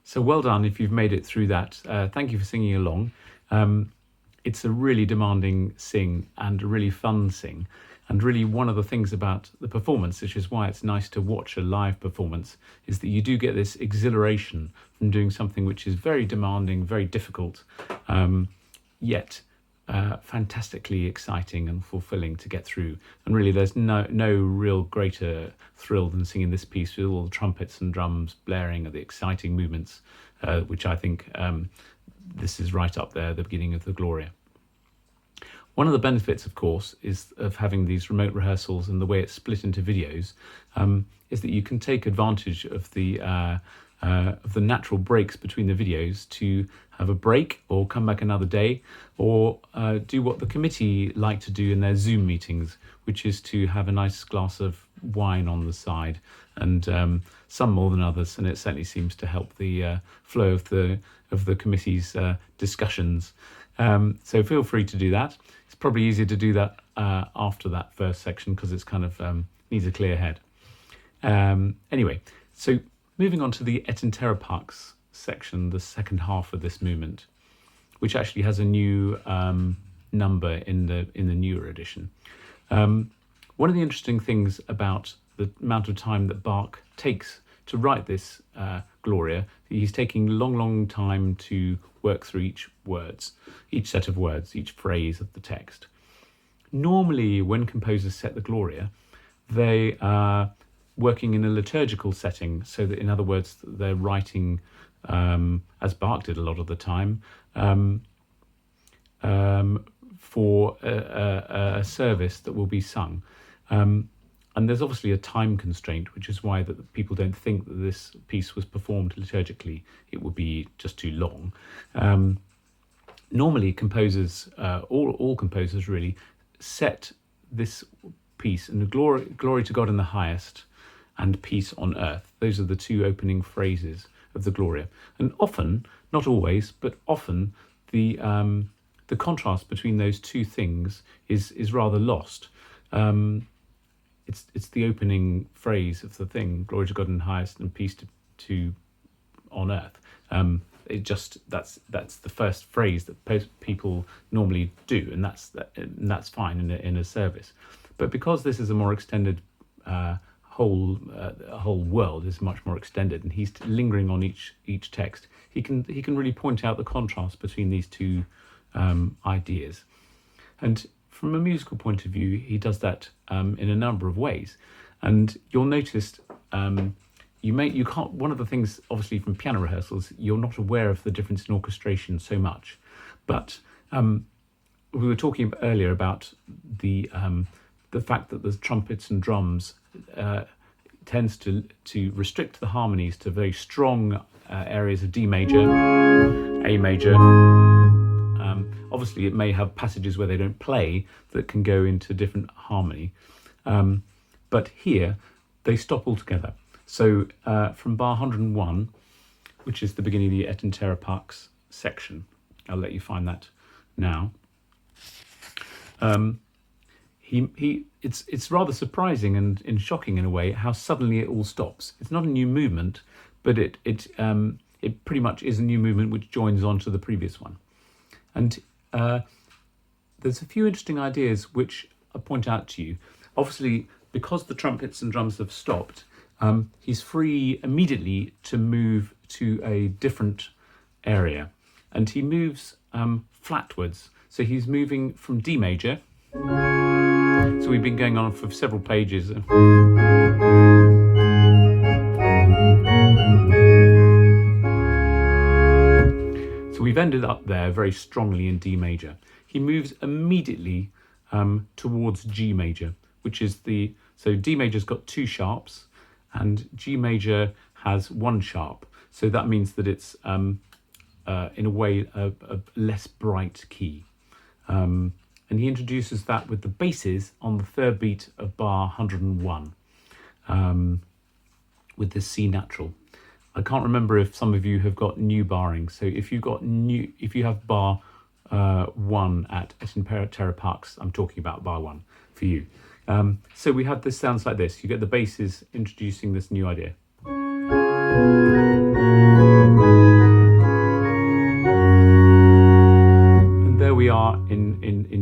So well done if you've made it through that. Thank you for singing along. It's a really demanding sing and a really fun sing. And really one of the things about the performance, which is why it's nice to watch a live performance, is that you do get this exhilaration from doing something which is very demanding, very difficult, yet fantastically exciting and fulfilling to get through. And really there's no real greater thrill than singing this piece with all the trumpets and drums blaring at the exciting movements, which I think this is right up there, the beginning of the Gloria. One of the benefits, of course, is of having these remote rehearsals and the way it's split into videos, is that you can take advantage of the natural breaks between the videos to have a break or come back another day, or do what the committee like to do in their Zoom meetings, which is to have a nice glass of wine on the side, and some more than others, and it certainly seems to help the flow of the committee's discussions. So feel free to do that. It's probably easier to do that after that first section because it's kind of needs a clear head. Anyway, so moving on to the Et in Terra Pax section, the second half of this movement, which actually has a new number in the newer edition. One of the interesting things about the amount of time that Bach takes to write this Gloria, he's taking long time to work through each set of words, each phrase of the text. Normally, when composers set the Gloria, they are working in a liturgical setting, so that, in other words, they're writing, as Bach did a lot of the time, for a service that will be sung. And there's obviously a time constraint, which is why that people don't think that this piece was performed liturgically. It would be just too long. Normally, composers, all composers really, set this piece in the glory to God in the highest and peace on earth. Those are the two opening phrases of the Gloria. And often, not always, but often, the contrast between those two things is rather lost. It's the opening phrase of the thing, glory to God in the highest and peace to on earth. That's the first phrase that people normally do, and that's fine in a service. But because this is a more extended whole world is much more extended, and he's lingering on each text, he can really point out the contrast between these two ideas. And from a musical point of view, he does that in a number of ways. And you'll notice you can't. One of the things, obviously, from piano rehearsals, you're not aware of the difference in orchestration so much. But we were talking earlier about the fact that the trumpets and drums tends to restrict the harmonies to very strong areas of D major, A major. Obviously, it may have passages where they don't play that can go into different harmony. But here, they stop altogether. So from bar 101, which is the beginning of the Et in Terra Pax section, I'll let you find that now. It's rather surprising and shocking in a way how suddenly it all stops. It's not a new movement, but it pretty much is a new movement which joins on to the previous one. And there's a few interesting ideas which I point out to you. Obviously, because the trumpets and drums have stopped, he's free immediately to move to a different area. And he moves flatwards. So he's moving from D major. So we've been going on for several pages. So we've ended up there very strongly in D major. He moves immediately towards G major, which is so D major's got two sharps and G major has one sharp. So that means that it's in a way a less bright key. And he introduces that with the basses on the third beat of bar 101 with this C natural. I can't remember if some of you have got new barring. So if you have bar 1 at Et in Terra Pax, I'm talking about bar 1 for you. So we have this sounds like this. You get the basses introducing this new idea.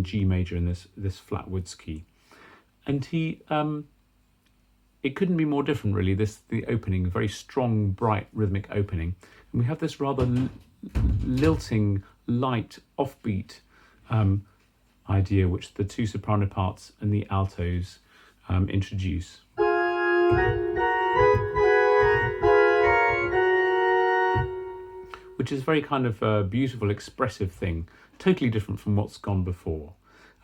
in G major in this flat woods key. And it couldn't be more different really, the opening, very strong, bright, rhythmic opening. And we have this rather lilting, light, offbeat idea which the two soprano parts and the altos introduce. Which is very kind of a beautiful, expressive thing, totally different from what's gone before.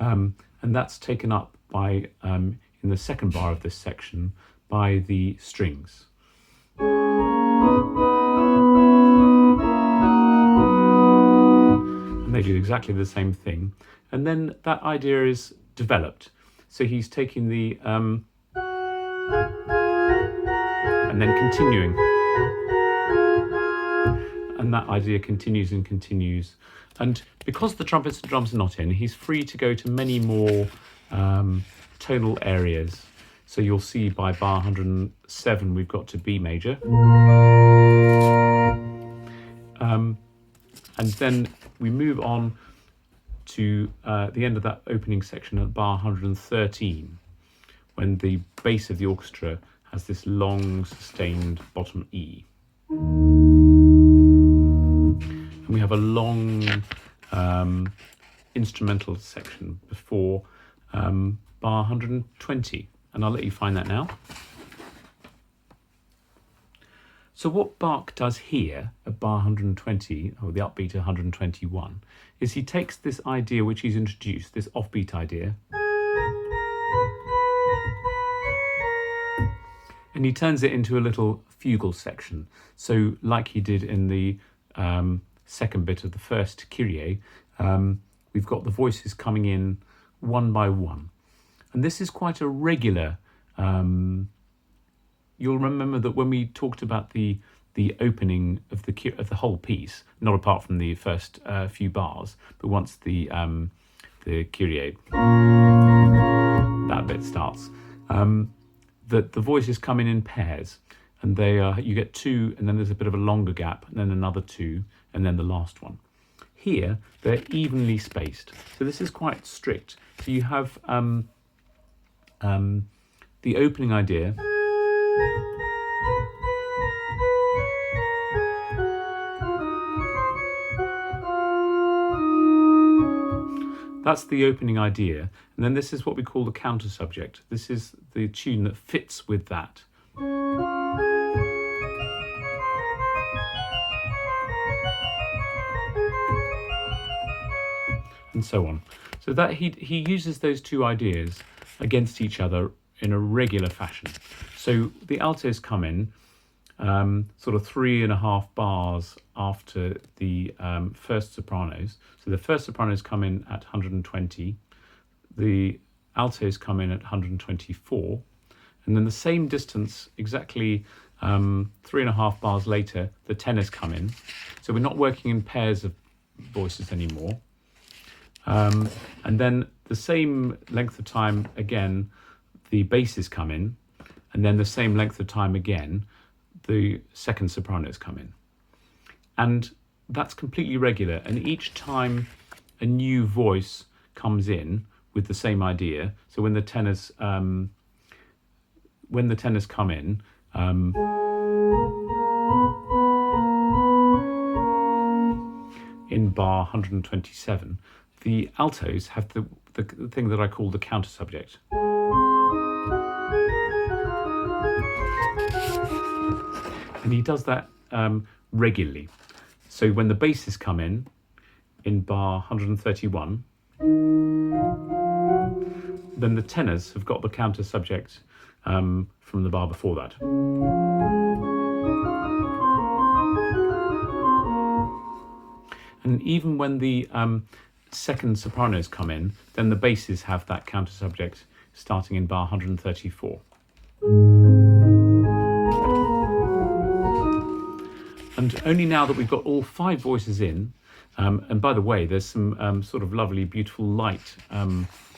And that's taken up by, in the second bar of this section, by the strings. And they do exactly the same thing. And then that idea is developed. So he's taking the, and then continuing. And that idea continues and continues. And because the trumpets and drums are not in, he's free to go to many more tonal areas. So you'll see by bar 107, we've got to B major. And then we move on to the end of that opening section at bar 113, when the bass of the orchestra has this long, sustained bottom E. And we have a long instrumental section before bar 120. And I'll let you find that now. So what Bach does here at bar 120, or the upbeat 121, is he takes this idea which he's introduced, this offbeat idea, and he turns it into a little fugal section. So like he did in the second bit of the first Kyrie, we've got the voices coming in one by one. And this is quite a regular, you'll remember that when we talked about the opening of the whole piece, not apart from the first few bars, but once the Kyrie, that bit starts, that the voices come in pairs, and they are, you get two, and then there's a bit of a longer gap, and then another two, and then the last one. Here, they're evenly spaced. So this is quite strict. So you have the opening idea, that's the opening idea, and then this is what we call the counter subject. This is the tune that fits with that. And so on. So that he uses those two ideas against each other in a regular fashion. So the altos come in sort of 3.5 bars after the first sopranos. So the first sopranos come in at 120, the altos come in at 124, and then the same distance, exactly 3.5 bars later, the tenors come in. So we're not working in pairs of voices anymore. And then the same length of time again, the basses come in, and then the same length of time again, the second sopranos come in. And that's completely regular. And each time a new voice comes in with the same idea, so when the tenors come in, in bar 127, the altos have the thing that I call the counter subject. And he does that regularly. So when the basses come in bar 131, then the tenors have got the counter subject from the bar before that. And even when the second sopranos come in, then the basses have that counter subject starting in bar 134. And only now that we've got all 5 voices in, and by the way, there's some sort of lovely, beautiful, light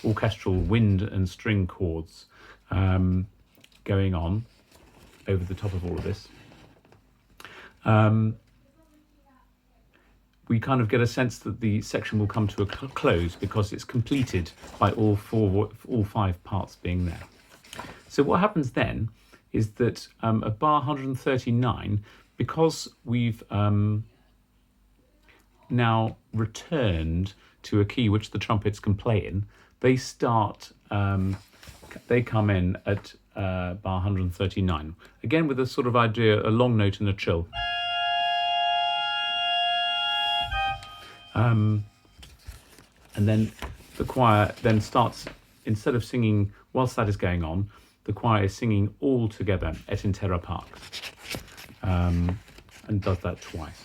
orchestral wind and string chords going on over the top of all of this. we kind of get a sense that the section will come to a close because it's completed by all five parts being there. So what happens then is that at bar 139, because we've now returned to a key which the trumpets can play in, they come in at bar 139, again with a sort of idea, a long note and a trill. And then the choir then starts, instead of singing whilst that is going on, the choir is singing all together et in terra pax, and does that twice.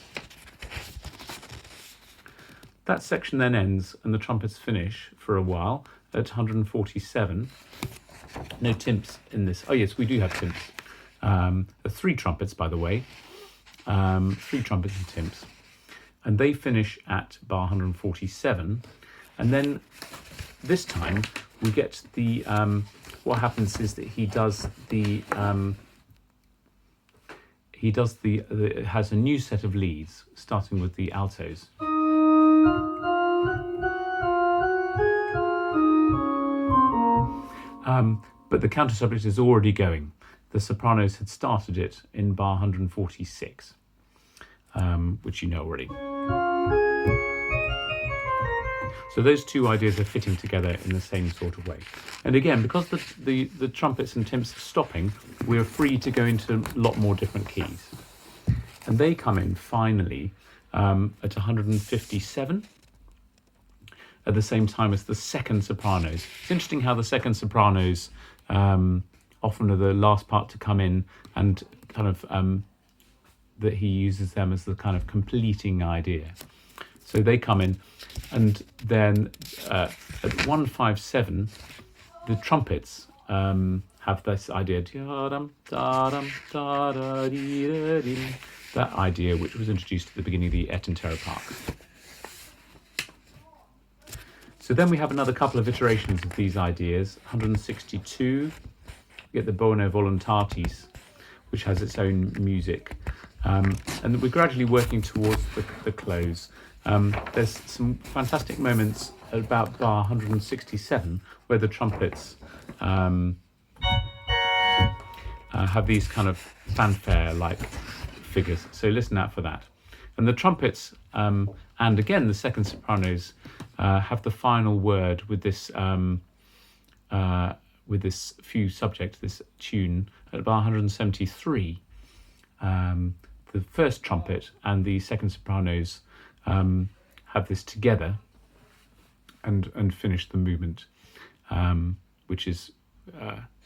That section then ends and the trumpets finish for a while at 147. No timps in this. Oh yes, we do have timps. 3 trumpets, by the way. 3 trumpets and timps. And they finish at bar 147. And then this time we get the, what happens is that he has a new set of leads, starting with the altos. But the counter subject is already going. The sopranos had started it in bar 146, which you know already. So those two ideas are fitting together in the same sort of way. And again, because the trumpets and timps are stopping, we're free to go into a lot more different keys. And they come in finally at 157, at the same time as the second sopranos. It's interesting how the second sopranos often are the last part to come in, and kind of that he uses them as the kind of completing idea. So they come in, and then at 157, the trumpets have this idea, that idea which was introduced at the beginning of the Et in Terra Pax. So then we have another couple of iterations of these ideas. 162, we get the Bono Voluntatis, which has its own music. And we're gradually working towards the close. There's some fantastic moments at about bar 167 where the trumpets have these kind of fanfare-like figures. So listen out for that. And the trumpets, and again the second sopranos, have the final word with this few subject, this tune at bar 173. The first trumpet and the second sopranos have this together and finish the movement, which is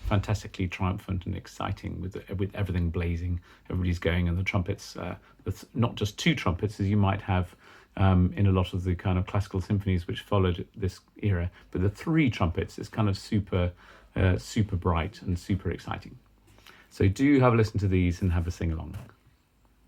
fantastically triumphant and exciting with everything blazing, everybody's going, and the trumpets, not just 2 trumpets as you might have in a lot of the kind of classical symphonies which followed this era, but the 3 trumpets is kind of super bright and super exciting. So do have a listen to these and have a sing along.